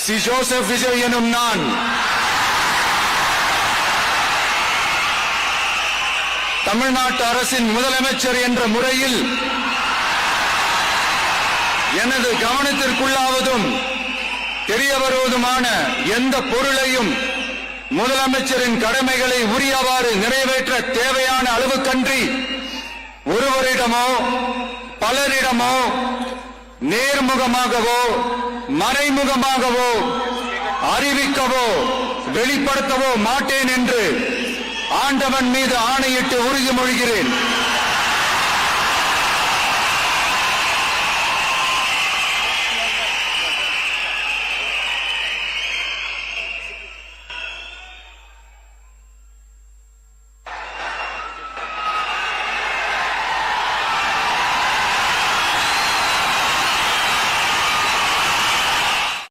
C Joseph Vijay எனும் நான் தமிழ்நாட்டு அரசின் முதலமைச்சர் என்ற முறையில் எனது கவனத்திற்குள்ளாவதும் தெரிய வருவதுமான எந்த பொருளையும் முதலமைச்சரின் கடமைகளை உரியவாறு நிறைவேற்ற தேவையான அளவுக்கன்றி ஒருவரிடமோ பலரிடமோ நேர்முகமாகவோ மறைமுகமாகவோ அறிவிக்கவோ வெளிப்படுத்தவோ மாட்டேன் என்று ஆண்டவன் மீது ஆணையிட்டு உறுதிமொழிகிறேன்.